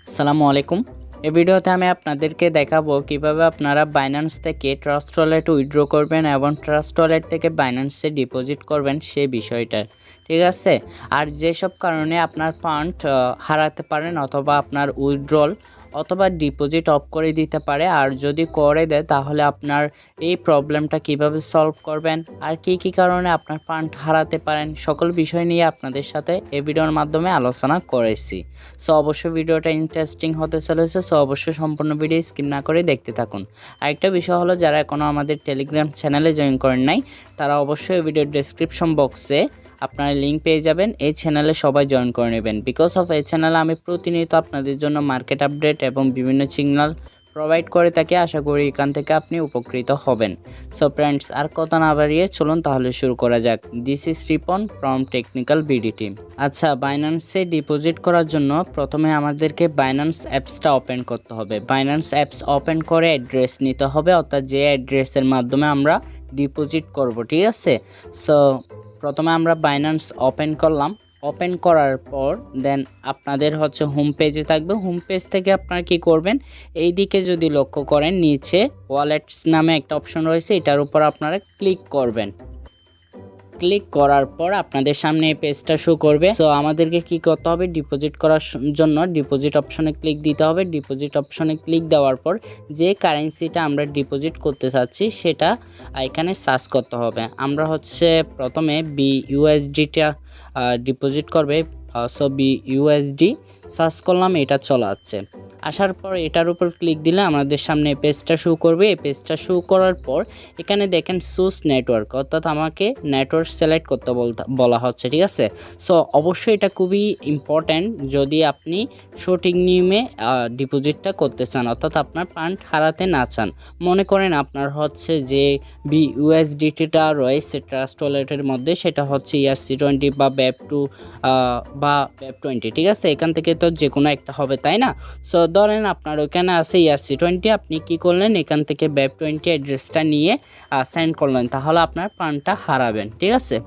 আসসালামু আলাইকুম। এই ভিডিওতে আমি আপনাদেরকে দেখাবো কিভাবে আপনারা বাইন্যান্স থেকে ট্রাস্ট ওয়ালেট উইথড্র করবেন এবং ট্রাস্ট ওয়ালেট থেকে বাইন্যান্সে ডিপোজিট করবেন সেই বিষয়টা, ঠিক আছে। আর যেসব কারণে আপনার ফান্ড হারাতে পারেন অথবা আপনার উইথড্রল অথবা ডিপোজিট অফ করে দিতে পারে, আর যদি করে দেয় তাহলে আপনার এই প্রবলেমটা কিভাবে সলভ করবেন আর কি কি কারণে আপনার ফান্ড হারাতে পারেন, সকল বিষয় নিয়ে আপনাদের সাথে এই ভিডিওর মাধ্যমে আলোচনা করেছি। সো অবশ্যই ভিডিওটা ইন্টারেস্টিং হতে চলেছে, সো অবশ্যই সম্পূর্ণ ভিডিও স্কিপ না করে দেখতে থাকুন। আরেকটা বিষয় হলো, যারা এখনও আমাদের টেলিগ্রাম চ্যানেলে জয়েন করেন নাই তারা অবশ্যই ভিডিওর ডেসক্রিপশন বক্সে আপনারা লিঙ্ক পেয়ে যাবেন। এই চ্যানেলে সবাই জয়েন করে নেবেন। বিকজ অফ এই চ্যানেলে আমি প্রতিনিয়ত আপনাদের জন্য মার্কেট আপডেট এবং বিভিন্ন সিগন্যাল প্রোভাইড করে থাকি। আশা করি এখান থেকে আপনি উপকৃত হবেন। সো ফ্রেন্ডস, আর কথা না বাড়িয়ে চলুন তাহলে শুরু করা যাক। This is Ripon from technical BD team. আচ্ছা, বাইন্যান্সে ডিপোজিট করার জন্য প্রথমে আমাদেরকে বাইন্যান্স অ্যাপসটা ওপেন করতে হবে। বাইন্যান্স অ্যাপস ওপেন করে অ্যাড্রেস নিতে হবে, অর্থাৎ যে অ্যাড্রেসের মাধ্যমে আমরা ডিপোজিট করব, ঠিক আছে। সো প্রথমে আমরা বাইন্যান্স ওপেন করলাম। ওপেন করার পর দেন আপনাদের হোম পেজে থাকবে। হোম পেজ থেকে আপনারা কি করবেন, এই দিকে যদি লক্ষ্য করেন নিচে ওয়ালেটস নামে একটা অপশন রয়েছে, এটার উপর আপনারা ক্লিক করবেন। ক্লিক করার পর আপনাদের সামনে এই পেজটা শো করবে। সো আমাদেরকে কি করতে হবে, ডিপোজিট করার জন্য ডিপোজিট অপশনে ক্লিক দিতে হবে। ডিপোজিট অপশনে ক্লিক দেওয়ার পর যে কারেন্সিটা আমরা ডিপোজিট করতে চাচ্ছি সেটা এখানে সার্চ করতে হবে। আমরা প্রথমে BUSDটা ডিপোজিট করবে। সো BUSD সার্চ করলাম, এটা চলে আসছে। আসার পর এটার উপর ক্লিক দিলে আমাদের সামনে পেজটা শো করবে। এই পেজটা শো করার পর এখানে দেখেন চুজ নেটওয়ার্ক, অর্থাৎ আমাকে নেটওয়ার্ক সিলেক্ট করতে বলা হচ্ছে, ঠিক আছে। সো অবশ্যই এটা খুবই ইম্পর্ট্যান্ট যদি আপনি সঠিক নিয়মে ডিপোজিটটা করতে চান, অর্থাৎ আপনার ফান্ড হারাতে না চান। মনে করেন আপনার যে BUSDটা রয়েছে ট্রাস্ট ওয়ালেটের মধ্যে, সেটা ERC20 বা BEP2 বা BEP20, ঠিক আছে। এখান থেকে তো যে কোনো একটা হবে, তাই না। সো ধরেন আপনার ওইখানে আছে ERC20, আপনি কি করলেন, এখান থেকে BEP20 অ্যাড্রেসটা নিয়ে সেন্ড করলেন, তাহলে আপনার ফান্ডটা হারাবেন, ঠিক আছে।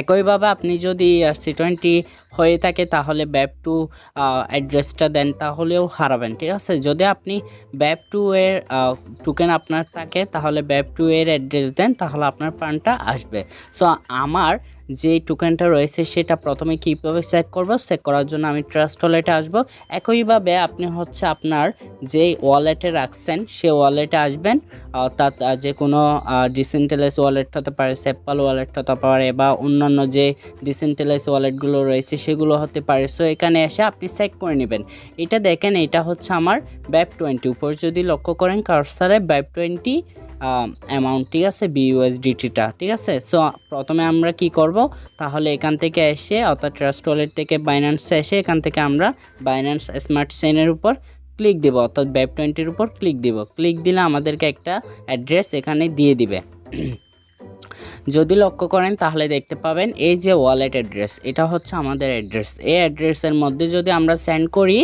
একইভাবে আপনি যদি ERC20 হয়ে থাকে তাহলে BEP2 অ্যাড্রেসটা দেন, তাহলেও হারাবেন, ঠিক আছে। যদি আপনি BEP2 এর টোকেন আপনার থাকে তাহলে BEP2 এর অ্যাড্রেস দেন, তাহলে আপনার ফান্ডটা আসবে। সো আমার যে টোকেনটা রয়েছে সেটা প্রথমে কীভাবে চেক করব, চেক করার জন্য আমি ট্রাস্ট ওয়ালেটে আসব। একইভাবে আপনি আপনার যে ওয়ালেটে রাখছেন সে ওয়ালেটে আসবেন, অর্থাৎ যে কোনো ডিসেন্ট্রালাইজ ওয়ালেট হতে পারে, সেপ্পাল ওয়ালেট হতে পারে, বা অন্যান্য যে ডিসেন্ট্রালাইজ ওয়ালেটগুলো রয়েছে সেগুলো হতে পারে। সো এখানে এসে আপনি চেক করে নেবেন। এটা দেখেন, এটা আমার BEP20, উপর যদি লক্ষ্য করেন কার্সারে BEP20 অ্যামাউন্ট, ঠিক আছে, BUSDTটা, ঠিক আছে। সো প্রথমে আমরা কি করব, তাহলে এখান থেকে এসে অর্থাৎ ট্রাস্ট ওয়ালেট থেকে বাইন্যান্সে এসে এখান থেকে আমরা বাইন্যান্স স্মার্ট চেইনের উপর ক্লিক দেব, অর্থাৎ BEP20-র উপর ক্লিক দেব। ক্লিক দিলে আমাদেরকে একটা অ্যাড্রেস এখানে দিয়ে দিবে। যদি লক্ষ্য করেন তাহলে দেখতে পাবেন এই যে ওয়ালেট অ্যাড্রেস, এটা আমাদের অ্যাড্রেস। এই অ্যাড্রেসের মধ্যে যদি আমরা সেন্ড করি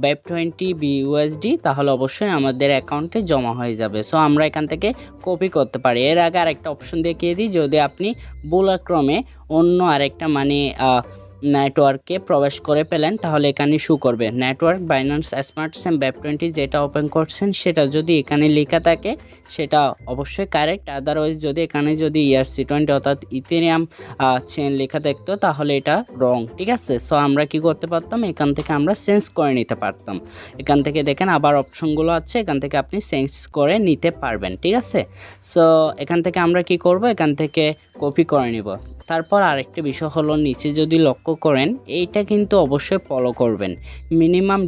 BEP20 BUSD, তাহলে অবশ্যই আমাদের অ্যাকাউন্টে জমা হয়ে যাবে। সো আমরা এখান থেকে কপি করতে পারি। এর আগে আরেকটা অপশন দেখিয়ে দিই, যদি আপনি ভুলক্রমে অন্য আরেকটা নেটওয়ার্কে প্রবেশ করে পেলেন তাহলে এখানে শো করবে network Binance smart chain BEP20, যেটা ওপেন করছেন সেটা যদি এখানে লেখা থাকে সেটা অবশ্যই কারেক্ট। আদারওয়াইজ যদি এখানে ERC20 অর্থাৎ ইথেরিয়াম চেইন লেখা থাকতো তাহলে এটা রং, ঠিক আছে। সো আমরা কি করতে পারতাম, এখান থেকে আমরা চেঞ্জ করে নিতে পারতাম। এখান থেকে দেখেন আবার অপশনগুলো আছে, এখান থেকে আপনি চেঞ্জ করে নিতে পারবেন, ঠিক আছে। সো এখান থেকে আমরা কি করব, এখান থেকে কপি করে নিব। তারপর আরেকটা বিষয় হলো, নিচে যদি লক্ষ্য করেন এইটা কিন্তু অবশ্যই ফলো করবেন। মিনিমাম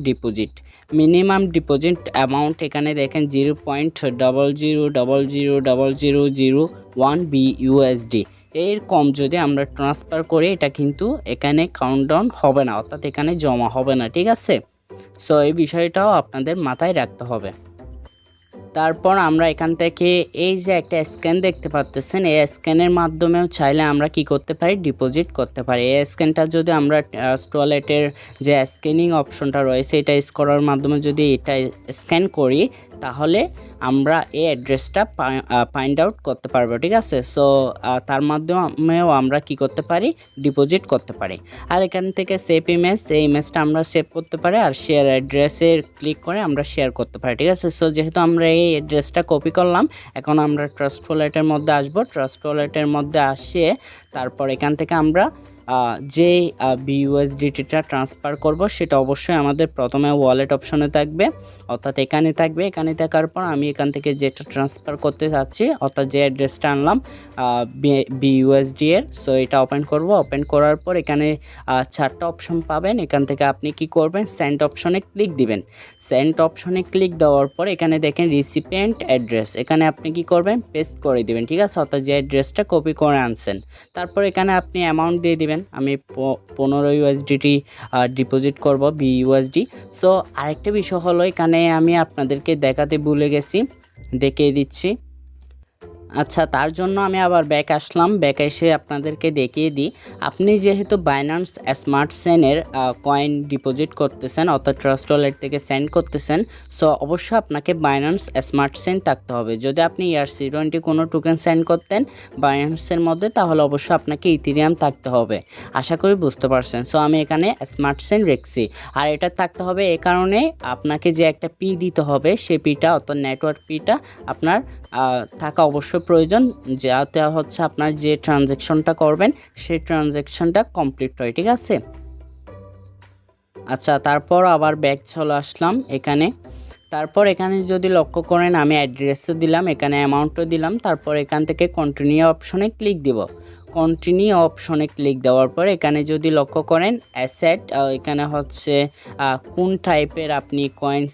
ডিপোজিট অ্যামাউন্ট এখানে দেখেন 0.00000001 BUSD, এর কম যদি আমরা ট্রান্সফার করি এটা কিন্তু এখানে কাউন্টডাউন হবে না, অর্থাৎ এখানে জমা হবে না, ঠিক আছে। সো এই বিষয়টাও আপনাদের মাথায় রাখতে হবে। তারপর আমরা এখান থেকে এই যে একটা স্ক্যান দেখতে পাচ্ছেন, এই স্ক্যানের মাধ্যমেও চাইলে আমরা কি করতে পারি, ডিপোজিট করতে পারি। এই স্ক্যানটা যদি আমরা ট্রাস্ট ওয়ালেটের যে স্ক্যানিং অপশনটা রয়েছে এটা ইউজ করার মাধ্যমে যদি এটা স্ক্যান করি তাহলে আমরা এই অ্যাড্রেসটা ফাইন্ড আউট করতে পারবো, ঠিক আছে। সো তার মাধ্যমেও আমরা কি করতে পারি, ডিপোজিট করতে পারি। আর এখান থেকে সেভ ইমেজ, এই ইমেজটা আমরা সেভ করতে পারি আর শেয়ার অ্যাড্রেসে ক্লিক করে আমরা শেয়ার করতে পারি, ঠিক আছে। সো যেহেতু আমরা এই অ্যাড্রেসটা কপি করলাম, এখন আমরা ট্রাস্ট ওয়ালেটের মধ্যে আসবো। ট্রাস্ট ওয়ালেটের মধ্যে আসে তারপর এখান থেকে আমরা যে বিইউএসডিটিটা ট্রান্সফার করব সেটা অবশ্যই আমাদের প্রথমে ওয়ালেট অপশনে থাকবে, অর্থাৎ এখানে থাকবে। এখানে থাকার পর আমি এখান থেকে যেটা ট্রান্সফার করতে চাচ্ছি অর্থাৎ যে অ্যাড্রেসটা আনলাম বিইউএসডি এর, সো এটা ওপেন করব। ওপেন করার পর এখানে 4টা অপশন পাবেন। এখান থেকে আপনি কি করবেন, সেন্ড অপশনে ক্লিক দিবেন। সেন্ড অপশনে ক্লিক দেওয়ার পর এখানে দেখেন রিসিপিয়েন্ট অ্যাড্রেস, এখানে আপনি কি করবেন, পেস্ট করে দিবেন, ঠিক আছে, অর্থাৎ যে অ্যাড্রেসটা কপি করে আনছেন। তারপর এখানে আপনি অ্যামাউন্ট দিয়ে দিবেন। আমি 15 ইউএসডিটি ডিপোজিট করব বিইউএসডি। সো আরেকটা বিষয় হলো এখানে আমি আপনাদেরকে দেখাতে ভুলে গেছি, দেখিয়ে দিচ্ছি। আচ্ছা, তার জন্য আমি আবার ব্যাক আসলাম। ব্যাক এসে আপনাদেরকে দেখিয়ে দিই, আপনি যেহেতু বাইন্যান্স স্মার্ট চেইনের কয়েন ডিপোজিট করতেছেন অর্থাৎ ট্রাস্ট ওয়ালেট থেকে সেন্ড করতেছেন, সো অবশ্যই আপনাকে বাইন্যান্স স্মার্ট চেইন থাকতে হবে। যদি আপনি ERC20 কোনো টোকেন সেন্ড করতেন বাইন্যান্সের মধ্যে তাহলে অবশ্যই আপনাকে ইথেরিয়াম থাকতে হবে। আশা করি বুঝতে পারছেন। সো আমি এখানে স্মার্ট চেইন রেখেছি। আর এটা থাকতে হবে এই কারণে, আপনাকে যে একটা পি দিতে হবে সেই পিটা অর্থাৎ নেটওয়ার্ক পিটা আপনার থাকা অবশ্যই প্রয়োজন, যাতে হচ্ছে আপনার যে ট্রানজ্যাকশনটা করবেন সেই ট্রানজ্যাকশনটা কমপ্লিট হয়, ঠিক আছে। আচ্ছা, তারপর আবার ব্যাক চলে আসলাম এখানে। তারপর এখানে যদি লক্ষ্য করেন আমি অ্যাড্রেসও দিলাম, এখানে অ্যামাউন্টও দিলাম। তারপর এখান থেকে কন্টিনিউ অপশনে ক্লিক দিব। কন্টিনিউ অপশনে ক্লিক দেওয়ার পর এখানে যদি লক্ষ্য করেন অ্যাসেট, এখানে হচ্ছে কোন টাইপের আপনি কয়েন্স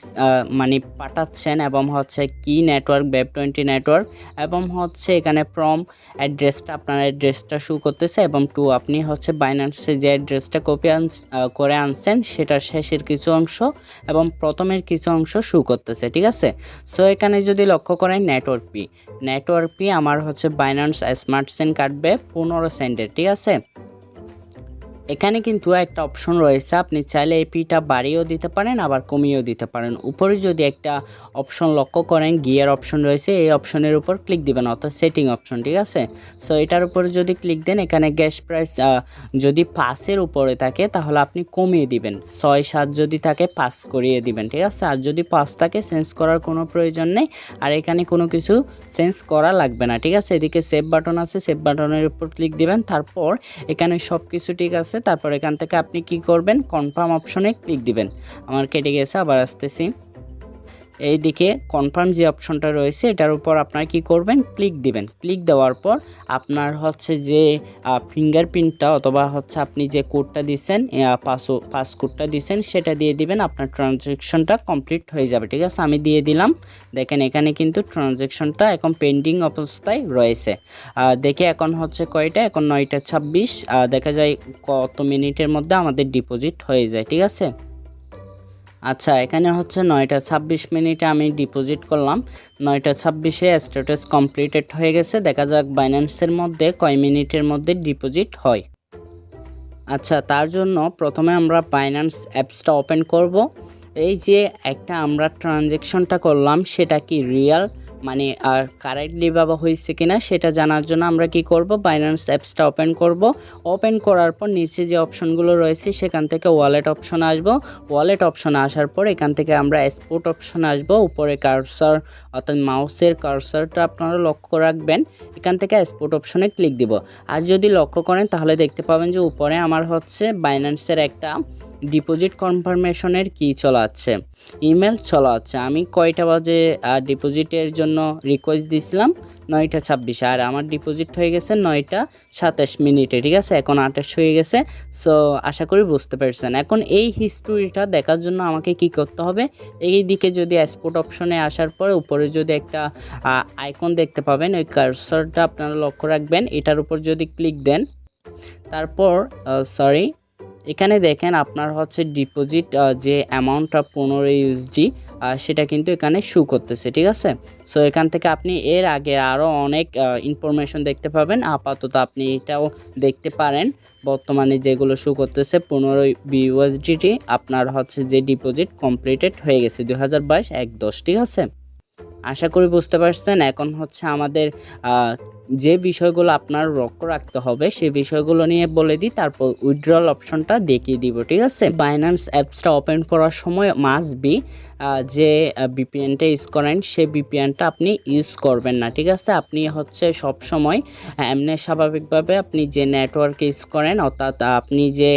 মানে পাঠাচ্ছেন এবং হচ্ছে কি নেটওয়ার্ক, Web20 নেটওয়ার্ক, এবং হচ্ছে এখানে ফ্রম অ্যাড্রেসটা আপনার অ্যাড্রেসটা শো করতেছে, এবং টু আপনি হচ্ছে বাইন্যান্সে যে অ্যাড্রেসটা কপি করে আনছেন সেটার শেষের কিছু অংশ এবং প্রথমের কিছু অংশ শো করতেছে, ঠিক আছে। সো এখানে যদি লক্ষ্য করেন নেটওয়ার্ক পি আমার হচ্ছে বাইন্যান্স স্মার্ট চেইন কাটবে 15 সেন্টের, ঠিক আছে। এখানে কিন্তু একটা অপশন রয়েছে, আপনি চাইলে এই পিটা বাড়িয়েও দিতে পারেন আবার কমিয়েও দিতে পারেন। উপরে যদি একটা অপশন লক্ষ্য করেন গিয়ার অপশন রয়েছে, এই অপশনের উপর ক্লিক দিবেন অর্থাৎ সেটিং অপশন, ঠিক আছে। সো এটার উপরে যদি ক্লিক দেন এখানে গ্যাস প্রাইস যদি 5-এর উপরে থাকে তাহলে আপনি কমিয়ে দিবেন, 6-7 যদি থাকে 5 করিয়ে দিবেন, ঠিক আছে। আর যদি 5 থাকে চেঞ্জ করার কোনো প্রয়োজন নেই, আর এখানে কোনো কিছু চেঞ্জ করা লাগবে না, ঠিক আছে। এদিকে সেভ বাটন আছে, সেভ বাটনের উপর ক্লিক দিবেন। তারপর এখানে সব কিছু ঠিক আছে। তারপর এখান থেকে আপনি কি করবেন, কনফার্ম অপশনে ক্লিক দিবেন। আমার কেটে গেছে, আবার আসতেছি। এইদিকে কনফার্ম যে অপশনটা রয়েছে এটার উপর আপনার কি করবেন, ক্লিক দিবেন। ক্লিক দেওয়ার পর আপনার হচ্ছে যে ফিঙ্গারপ্রিন্টটা অথবা হচ্ছে আপনি যে কোডটা দিচ্ছেন, পাস কোডটা দিচ্ছেন সেটা দিয়ে দিবেন, আপনার ট্রানজ্যাকশনটা কমপ্লিট হয়ে যাবে, ঠিক আছে। আমি দিয়ে দিলাম। দেখেন এখানে কিন্তু ট্রানজ্যাকশনটা এখন পেন্ডিং অবস্থায় রয়েছে। দেখে এখন হচ্ছে কয়টা, এখন 9:26। দেখা যায় কত মিনিটের মধ্যে আমাদের ডিপোজিট হয়ে যায়, ঠিক আছে। আচ্ছা, এখানে হচ্ছে 9:26 আমি ডিপোজিট করলাম। 9:26-এ স্ট্যাটাস কমপ্লিটেড হয়ে গেছে। দেখা যাক বাইন্যান্সের মধ্যে কয় মিনিটের মধ্যে ডিপোজিট হয়। আচ্ছা, তার জন্য প্রথমে আমরা বাইন্যান্স অ্যাপসটা ওপেন করব। এই যে একটা আমরা ট্রানজ্যাকশনটা করলাম সেটা কি রিয়েল মানে আর কারেক্টলি ভাবে হয়েছে কিনা সেটা জানার জন্য আমরা কি করব, বাইন্যান্স অ্যাপসটা ওপেন করব। ওপেন করার পর নিচে যে অপশনগুলো রয়েছে সেখান থেকে ওয়ালেট অপশন আসব। ওয়ালেট অপশনে আসার পর এখান থেকে আমরা এক্সপোর্ট অপশনে আসব। উপরে কার্সার অর্থাৎ মাউসের কার্সারটা আপনারা লক্ষ্য রাখবেন, এখান থেকে এক্সপোর্ট অপশনে ক্লিক দিব। আর যদি লক্ষ্য করেন তাহলে দেখতে পাবেন যে উপরে আমার হচ্ছে বাইন্যান্সের একটা ডিপোজিট কনফার্মেশনের কি চলাচ্ছে, ইমেল চলাচ্ছে। আমি কয়টা বাজে ডিপোজিটের জন্য রিকোয়েস্ট দিয়েছিলাম, 9:26, আর আমার ডিপোজিট হয়ে গেছে 9:27, ঠিক আছে। এখন 28 হয়ে গেছে। সো আশা করি বুঝতে পেরেছেন। এখন এই হিস্টোরিটা দেখার জন্য আমাকে কি করতে হবে, এই দিকে যদি এক্সপোর্ট অপশনে আসার পরে উপরে যদি একটা আইকন দেখতে পাবেন, ওই কার্সারটা আপনারা লক্ষ্য রাখবেন, এটার উপর যদি ক্লিক দেন, তারপর এখানে দেখেন আপনার হচ্ছে ডিপোজিট যে অ্যামাউন্টটা 15 ইউএসডি সেটা কিন্তু এখানে শো করতেছে, ঠিক আছে। সো এখান থেকে আপনি এর আগে আরও অনেক ইনফরমেশন দেখতে পাবেন। আপাতত আপনি এটাও দেখতে পারেন, বর্তমানে যেগুলো শো করতেছে 15 ইউএসডিটি আপনার হচ্ছে যে ডিপোজিট কমপ্লিটেড হয়ে গেছে 2022-1/10, ঠিক আছে। আশা করি বুঝতে পারছেন। এখন হচ্ছে আমাদের যে বিষয়গুলো আপনার লক্ষ্য রাখতে হবে সেই বিষয়গুলো নিয়ে বলে দিই, তারপর উইথড্রল অপশনটা দেখিয়ে দিব, ঠিক আছে। বাইন্যান্স অ্যাপসটা ওপেন করার সময় মাস্ট বি যে ভিপিএনটা ইউজ করেন সেই ভিপিএনটা আপনি ইউজ করবেন না, ঠিক আছে। আপনি হচ্ছে সব সময় এমনি স্বাভাবিকভাবে আপনি যে নেটওয়ার্ক ইউজ করেন, অর্থাৎ আপনি যে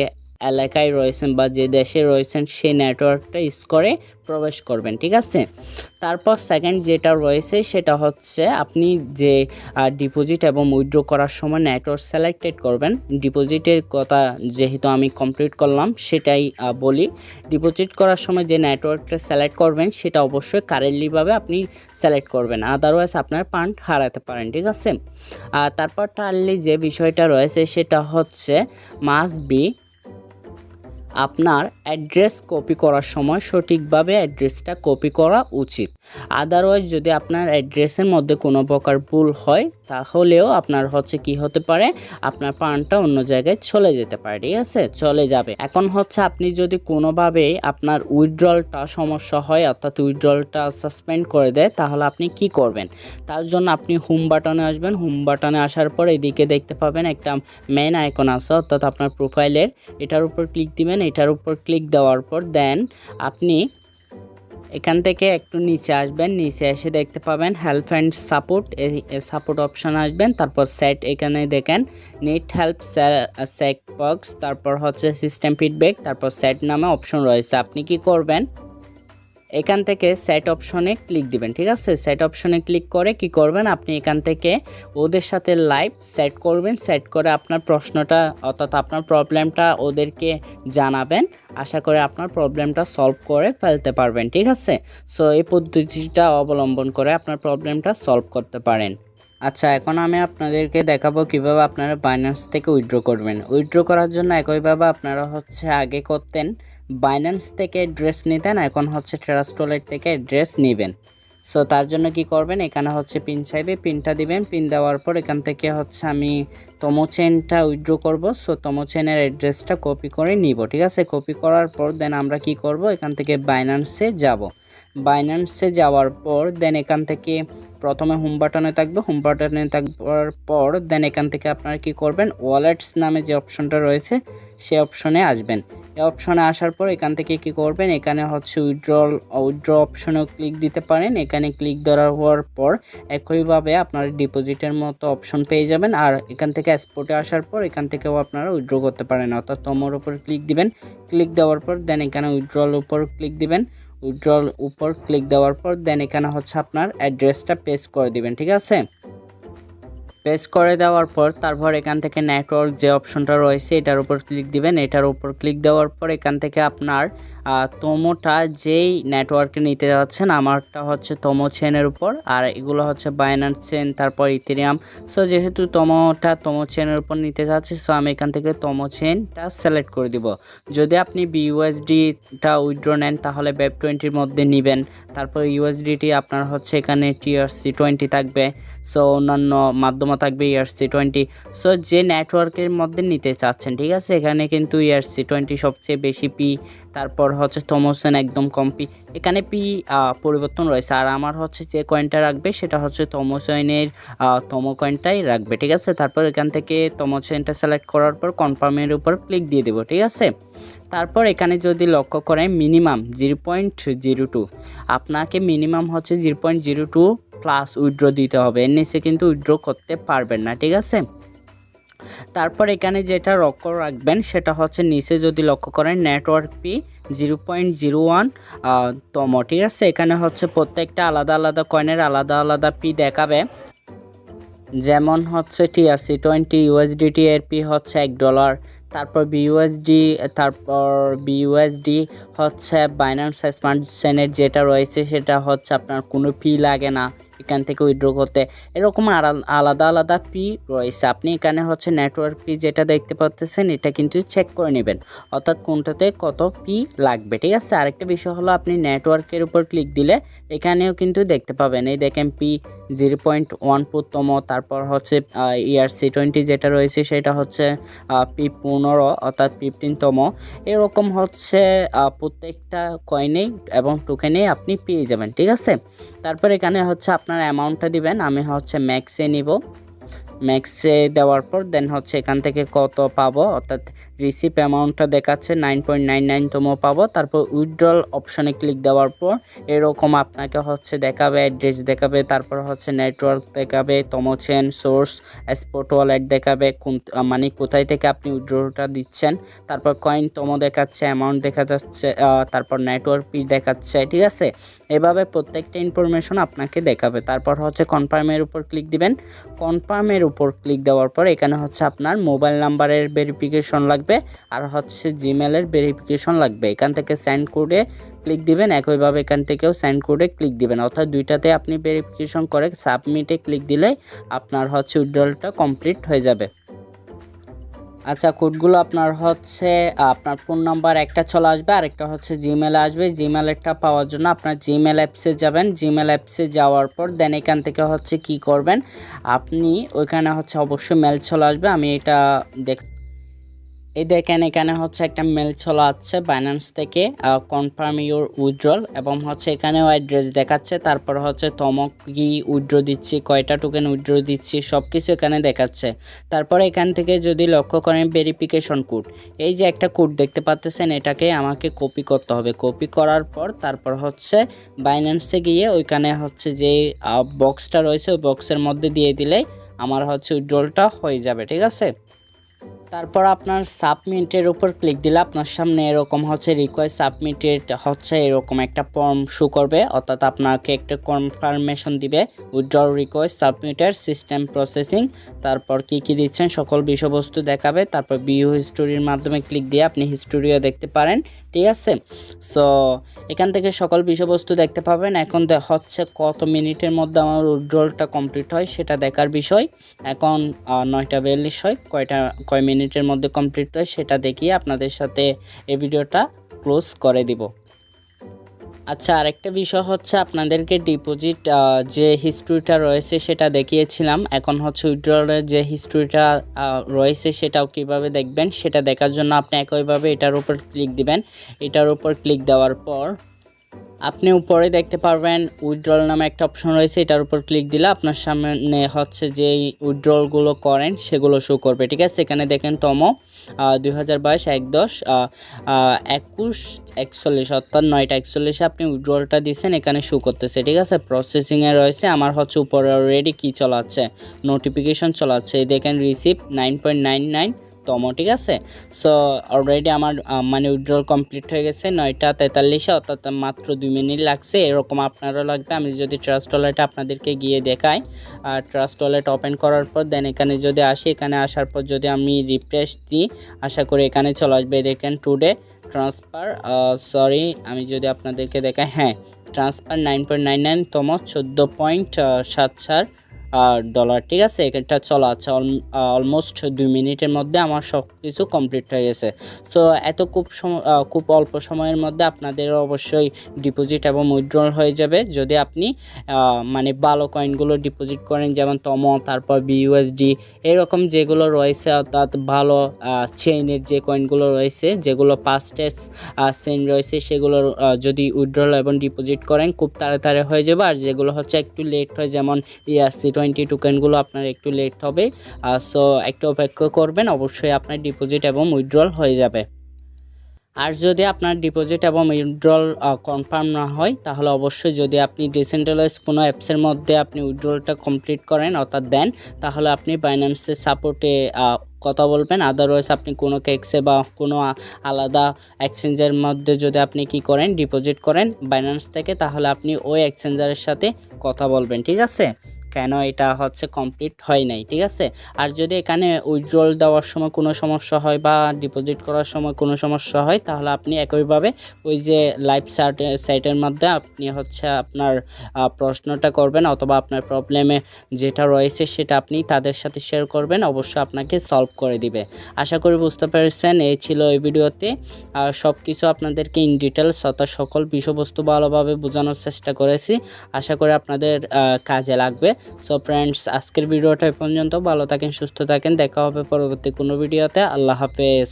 এলাকায় রয়েছেন বা যে দেশে রয়েছেন সেই নেটওয়ার্কটা ইউজ করে প্রবেশ করবেন, ঠিক আছে। তারপর সেকেন্ড যেটা রয়েছে সেটা হচ্ছে আপনি যে ডিপোজিট এবং উইথড্র করার সময় নেটওয়ার্ক সিলেক্টেড করবেন। ডিপোজিটের কথা যেহেতু আমি কমপ্লিট করলাম সেটাই বলি। ডিপোজিট করার সময় যে নেটওয়ার্কটা সিলেক্ট করবেন সেটা অবশ্যই কারেন্টলিভাবে আপনি সিলেক্ট করবেন, আদারওয়াইজ আপনার ফান্ড হারাতে পারেন, ঠিক আছে। তারপর টার্লি যে বিষয়টা রয়েছে সেটা হচ্ছে মাস্ট বি আপনার অ্যাড্রেস কপি করার সময় সঠিকভাবে অ্যাড্রেসটা কপি করা উচিত। আদারওয়াইজ যদি আপনার অ্যাড্রেসের মধ্যে কোনো প্রকার ভুল হয় তাহলেও আপনার হচ্ছে কি হতে পারে, আপনার ফান্ডটা অন্য জায়গায় চলে যেতে পারে, ঠিক আছে, চলে যাবে। এখন হচ্ছে আপনি যদি কোনোভাবে আপনার উইথড্রলটা সমস্যা হয়, অর্থাৎ উইথড্রলটা সাসপেন্ড করে দেয়, তাহলে আপনি কি করবেন? তার জন্য আপনি হোম বাটনে আসবেন। হোম বাটনে আসার পর এদিকে দেখতে পাবেন একটা মেন আইকন আছে, অর্থাৎ আপনার প্রোফাইলের, এটার উপর ক্লিক দিবেন। এটার উপর ক্লিক দেওয়ার পর দেন আপনি এখান থেকে একটু নিচে আসবেন। নিচে এসে দেখতে পাবেন হেল্প অ্যান্ড সাপোর্ট, এই সাপোর্ট অপশান আসবেন। তারপর সেট, এখানে দেখেন নিড হেল্প চেক বক্স, তারপর হচ্ছে সিস্টেম ফিডব্যাক, তারপর সেট নামে অপশন রয়েছে। আপনি কি করবেন, এখান থেকে সেট অপশনে ক্লিক দিবেন, ঠিক আছে। সেট অপশনে ক্লিক করে কি করবেন, আপনি এখান থেকে ওদের সাথে লাইভ সেট করবেন। সেট করে আপনার প্রশ্নটা অর্থাৎ আপনার প্রবলেমটা ওদেরকে জানাবেন। আশা করি আপনার প্রবলেমটা সলভ করে ফেলতে পারবেন, ঠিক আছে। সো এই পদ্ধতিটা অবলম্বন করে আপনার প্রবলেমটা সলভ করতে পারেন। আচ্ছা, এখন আমি আপনাদেরকে দেখাবো কিভাবে আপনারা বাইন্যান্স থেকে উইথড্র করবেন। উইথড্র করার জন্য একইভাবে আপনারা হচ্ছে আগে করতেন বাইন্যান্স থেকে অ্যাড্রেস নিতেন, এখন হচ্ছে ট্রাস্ট ওয়ালেট থেকে অ্যাড্রেস নেবেন। সো তার জন্য কি করবেন, এখানে হচ্ছে পিন চাইবে, পিনটা দিবেন। পিন দেওয়ার পর এখান থেকে হচ্ছে আমি চেনটা উইথড্র করব। সো চেনের অ্যাড্রেসটা কপি করে নিব, ঠিক আছে। কপি করার পর দেন আমরা কি করব, এখান থেকে বাইন্যান্সে যাব। বাইন্যান্সে যাওয়ার পর দেন এখান থেকে প্রথমে হোম বাটনে থাকবে। হোম বাটনে থাকার পর দেন এখান থেকে আপনারা কি করবেন, ওয়ালেটস নামে যে অপশনটা রয়েছে সেই অপশনে আসবেন। এই অপশনে আসার পর এখান থেকে কি করবেন, এখানে হচ্ছে উইথড্র অপশনেও ক্লিক দিতে পারেন। এখানে ক্লিক দেওয়ার পর একইভাবে আপনারা ডিপোজিটের মতো অপশন পেয়ে যাবেন। আর এখান থেকে এক্সপোর্টে আসার পর এখান থেকেও আপনারা উইথড্র করতে পারেন, অর্থাৎ তোমর উপর ক্লিক দিবেন। ক্লিক দেওয়ার পর দেন এখানে উইথড্রল উপর ক্লিক দিবেন। উইথড্রল উপর ক্লিক দেওয়ার পর দেন এখানে হচ্ছে আপনার অ্যাড্রেসটা পেস্ট করে দিবেন, ঠিক আছে। পেস্ট করে দেওয়ার পর তারপর এখান থেকে নেটওয়ার্ক যে অপশনটা রয়েছে এটার উপর ক্লিক দিবেন। এটার উপর ক্লিক দেওয়ার পর এখান থেকে আপনার তোমোটা যেই নেটওয়ার্কে নিতে যাচ্ছেন, আমারটা হচ্ছে চেনের উপর, আর এগুলো হচ্ছে বাইন্যান্স চেন, তারপর ইথেরিয়াম। সো যেহেতু চেনের উপর নিতে যাচ্ছি, সো আমি এখান থেকে চেনটা সিলেক্ট করে দিব। যদি আপনি বিইউএসডিটা উইথড্র নেন তাহলে Web20 মধ্যে নেবেন। তারপর ইউএসডিটি আপনার হচ্ছে এখানে TRC20 থাকবে। সো অন্যান্য মাধ্যমে থাকবে ERC20। সো যে নেটওয়ার্কের মধ্যে নিতে চাচ্ছেন, ঠিক আছে। এখানে কিন্তু ERC20 সবচেয়ে বেশি পি, তারপর হচ্ছে চেন একদম কম পি। এখানে পি পরিবর্তন রয়েছে, আর আমার হচ্ছে যে কয়েনটা রাখবে সেটা হচ্ছে চেনের কয়েনটাই রাখবে, ঠিক আছে। তারপর এখান থেকে চেনটা সিলেক্ট করার পর কনফার্মের উপর ক্লিক দিয়ে দেবো, ঠিক আছে। তারপর এখানে যদি লক্ষ্য করেন মিনিমাম 0.02, আপনাকে মিনিমাম হচ্ছে 0.02 প্লাস উইথড্র দিতে হবে, এর নিচে কিন্তু উইথড্র করতে পারবেন না, ঠিক আছে। তারপর এখানে যেটা লক্ষ্য রাখবেন সেটা হচ্ছে নিচে যদি লক্ষ্য করেন নেটওয়ার্ক পি 0.01 ঠিক আছে। এখানে হচ্ছে প্রত্যেকটা আলাদা আলাদা কয়েনের আলাদা আলাদা পি দেখাবে। যেমন হচ্ছে TRC20 ইউএসডিটি এর পি হচ্ছে $1, তারপর বিইউএসডি হচ্ছে বাইন্যান্স স্মার্ট চেনের যেটা রয়েছে সেটা হচ্ছে আপনার কোনো ফি লাগে না। এখান থেকে উইথড্র করতে, এরকম আলাদা আলাদা ফি রয়েছে। আপনি এখানে হচ্ছে নেটওয়ার্ক ফি যেটা দেখতে পাচ্ছেন এটা কিন্তু চেক করে নেবেন, অর্থাৎ কোনটাতে কত ফি লাগবে, ঠিক আছে। আরেকটা বিষয় হলো আপনি নেটওয়ার্কের উপর ক্লিক দিলে এখানেও কিন্তু দেখতে পাবেন, এই দেখেন পি 0.14তম, তারপর হচ্ছে ERC20 যেটা রয়েছে সেটা হচ্ছে পি 15 অর্থাৎ 15তম। এরকম হচ্ছে প্রত্যেকটা কয়েনেই এবং টোকেনেই আপনি পেয়ে যাবেন, ঠিক আছে। তারপর এখানে হচ্ছে আপনার অ্যামাউন্টটা দিবেন, আমি হচ্ছে ম্যাক্সে নিব। ম্যাক্সে দেওয়ার পর দেন হচ্ছে এখান থেকে কত পাবো, অর্থাৎ রিসিভ অ্যামাউন্টটা দেখাচ্ছে 9.99তম পাবো। তারপর উইথড্রল অপশনে ক্লিক দেওয়ার পর এরকম আপনাকে হচ্ছে দেখাবে, অ্যাড্রেস দেখাবে, তারপর হচ্ছে নেটওয়ার্ক দেখাবে, চেন, সোর্স, স্পট ওয়ালেট দেখাবে, মানে কোথায় থেকে আপনি উইথড্রলটা দিচ্ছেন, তারপর কয়েন দেখাচ্ছে, অ্যামাউন্ট দেখা যাচ্ছে, তারপর নেটওয়ার্ক ফি দেখাচ্ছে, ঠিক আছে। এভাবে প্রত্যেকটা ইনফরমেশন আপনাকে দেখাবে। তারপর হচ্ছে কনফার্মের উপর ক্লিক দিবেন। কনফার্মের উপর ক্লিক দেওয়ার পর এখানে হচ্ছে আপনার মোবাইল নাম্বারের ভেরিফিকেশন লাগবে আর হচ্ছে জিমেলের ভেরিফিকেশন লাগবে। এখান থেকে সেন্ড কোডে ক্লিক দিবেন, একইভাবে এখান থেকেও সেন্ড কোডে ক্লিক দিবেন, অর্থাৎ দুইটাতে আপনি ভেরিফিকেশন করে সাবমিটে ক্লিক দিলে আপনার হচ্ছে উইথড্রলটা কমপ্লিট হয়ে যাবে। আচ্ছা, কোডগুলো আপনার হচ্ছে আপনার ফোন নাম্বার একটা চলে আসবে, আরেকটা হচ্ছে জিমেলে আসবে। জিমেলেরটা পাওয়ার জন্য আপনার জিমেল অ্যাপসে যাবেন। জিমেল অ্যাপসে যাওয়ার পর দেন এখান থেকে হচ্ছে কি করবেন, আপনি ওইখানে হচ্ছে অবশ্যই মেল চলে আসবে। আমি এটা এই দেখেন এখানে হচ্ছে একটা মেল চলে আসছে বাইন্যান্স থেকে, কনফার্ম ইউর উইথড্রল, এবং হচ্ছে এখানেও অ্যাড্রেস দেখাচ্ছে, তারপর হচ্ছে কি উইথড্র দিচ্ছি, কয়টা টোকেন উইথড্র দিচ্ছি, সব কিছু এখানে দেখাচ্ছে। তারপর এখান থেকে যদি লক্ষ্য করেন ভেরিফিকেশন কোড, এই যে একটা কোড দেখতে পাচ্ছেন, এটাকে আমাকে কপি করতে হবে। কপি করার পর তারপর হচ্ছে বাইন্যান্সে গিয়ে ওইখানে হচ্ছে যে বক্সটা রয়েছে ওই বক্সের মধ্যে দিয়ে দিলেই আমার হচ্ছে উইথড্রলটা হয়ে যাবে, ঠিক আছে। তারপর আপনার সাবমিটের উপর ক্লিক দিলে আপনার সামনে এরকম হচ্ছে রিকোয়েস্ট সাবমিটেড হচ্ছে এরকম একটা ফর্ম শো করবে, অর্থাৎ আপনাকে একটা কনফার্মেশন দিবে withdrawal request submitted system processing, তারপর কি দিচ্ছেন সকল বিষয়বস্তু দেখাবে। তারপর ভিউ হিস্টোরির মাধ্যমে ক্লিক দিয়ে আপনি হিস্টোরিও দেখতে পারেন, ঠিক আছে। সো এখান থেকে সকল বিষয়বস্তু দেখতে পাবেন। এখন হচ্ছে কত মিনিটের মধ্যে আমার উইথড্রলটা কমপ্লিট হয় সেটা দেখার বিষয়। এখন 9:42 হয়, কয় মিনিটের মধ্যে কমপ্লিট হয় সেটা দেখিয়ে আপনাদের সাথে এই ভিডিওটা ক্লোজ করে দিব। আচ্ছা, আরেকটা বিষয় হচ্ছে আপনাদেরকে ডিপোজিট যে হিস্ট্রিটা রয়েছে সেটা দেখিয়েছিলাম, এখন হচ্ছে উইথড্রলের যে হিস্ট্রিটা রয়েছে সেটাও কিভাবে দেখবেন সেটা দেখার জন্য আপনি একইভাবে এটার উপর ক্লিক দিবেন। এটার উপর ক্লিক দেওয়ার পর আপনি উপরে দেখতে পারবেন উইথড্রল নামে একটা অপশন রয়েছে, এটার উপর ক্লিক দিলে আপনার সামনে হচ্ছে যে উইথড্রলগুলো করেন সেগুলো শো করবে, ঠিক আছে। এখানে দেখেন 2022 1/10 21:41 অর্থাৎ 9:41 আপনি উইথড্রলটা দিয়েছেন, এখানে শো করতেছে, ঠিক আছে। প্রসেসিংয়ে রয়েছে, আমার হচ্ছে উপরে অলরেডি কি চলাচ্ছে, নোটিফিকেশন চলাচ্ছে, দেখেন রিসিভ 9.99তম, ঠিক আছে। সো অলরেডি আমার মানে উইথড্রল কমপ্লিট হয়ে গেছে 9:43, অর্থাৎ মাত্র 2 মিনিট লাগছে। এরকম আপনারও লাগবে। আমি যদি ট্রাস্ট ওয়ালেটে আপনাদেরকে গিয়ে দেখাই, ট্রাস্ট ওয়ালেট ওপেন করার পর দেন এখানে যদি আসি, এখানে আসার পর যদি আমি রিফ্রেশ দিই, আশা করি এখানে চলে আসবে। দেখেন টুডে ট্রান্সফার, আমি যদি আপনাদেরকে দেখাই, হ্যাঁ ট্রান্সফার 9.99তম, 14.74 ডলার, ঠিক আছে। এটা চলা আছে অলমোস্ট 2 মিনিটের মধ্যে আমার সব কিছু কমপ্লিট হয়ে গেছে। সো এত খুব অল্প সময়ের মধ্যে আপনাদের অবশ্যই ডিপোজিট এবং উইথড্রল হয়ে যাবে যদি আপনি মানে ভালো কয়েনগুলো ডিপোজিট করেন, যেমন তারপর BUSD এরকম যেগুলো রয়েছে, অর্থাৎ ভালো চেইনের যে কয়েনগুলো রয়েছে, যেগুলো ফাস্টেস্ট চেইন রয়েছে, সেগুলো যদি উইথড্রল এবং ডিপোজিট করেন খুব তাড়াতাড়ি হয়ে যাবে। আর যেগুলো হচ্ছে একটু লেট হয়, যেমন ERC20 টোকেনগুলো আপনার একটু লেট হবে। সো একটু অপেক্ষা করবেন, অবশ্যই আপনার ডিপোজিট এবং উইথড্রল হয়ে যাবে। আর যদি আপনার ডিপোজিট এবং উইথড্রল কনফার্ম না হয়, তাহলে অবশ্যই যদি আপনি ডিসেন্ট্রালাইজ কোনো অ্যাপসের মধ্যে আপনি উইথড্রলটা কমপ্লিট করেন অর্থাৎ দেন, তাহলে আপনি বাইন্যান্সের সাপোর্টে কথা বলবেন। আদারওয়াইজ আপনি কোনো কেক্সে বা কোনো আলাদা এক্সচেঞ্জের মধ্যে যদি আপনি কি করেন ডিপোজিট করেন বাইন্যান্স থেকে, তাহলে আপনি ওই এক্সচেঞ্জারের সাথে কথা বলবেন, ঠিক আছে। কেন এটা হচ্ছে কমপ্লিট হয় নাই, ঠিক আছে। আর যদি এখানে উইথড্রল দেওয়ার সময় কোনো সমস্যা হয় বা ডিপোজিট করার সময় কোনো সমস্যা হয়, তাহলে আপনি একইভাবে ওই যে লাইভ সাইটের মধ্যে আপনি হচ্ছে আপনার প্রশ্নটা করবেন অথবা আপনার প্রবলেমে যেটা রয়েছে সেটা আপনি তাদের সাথে শেয়ার করবেন, অবশ্যই আপনাকে সলভ করে দিবে। আশা করি বুঝতে পেরেছেন। এই ছিল এই ভিডিওতে সব কিছু আপনাদেরকে ইন ডিটেলস অর্থাৎ সকল বিষয়বস্তু ভালোভাবে বোঝানোর চেষ্টা করেছি। আশা করি আপনাদের কাজে লাগবে। সো ফ্রেন্ডস, আজকের ভিডিওটা এই পর্যন্ত। ভালো থাকেন, সুস্থ থাকেন, দেখা হবে পরবর্তী কোনো ভিডিওতে। আল্লাহ হাফেজ।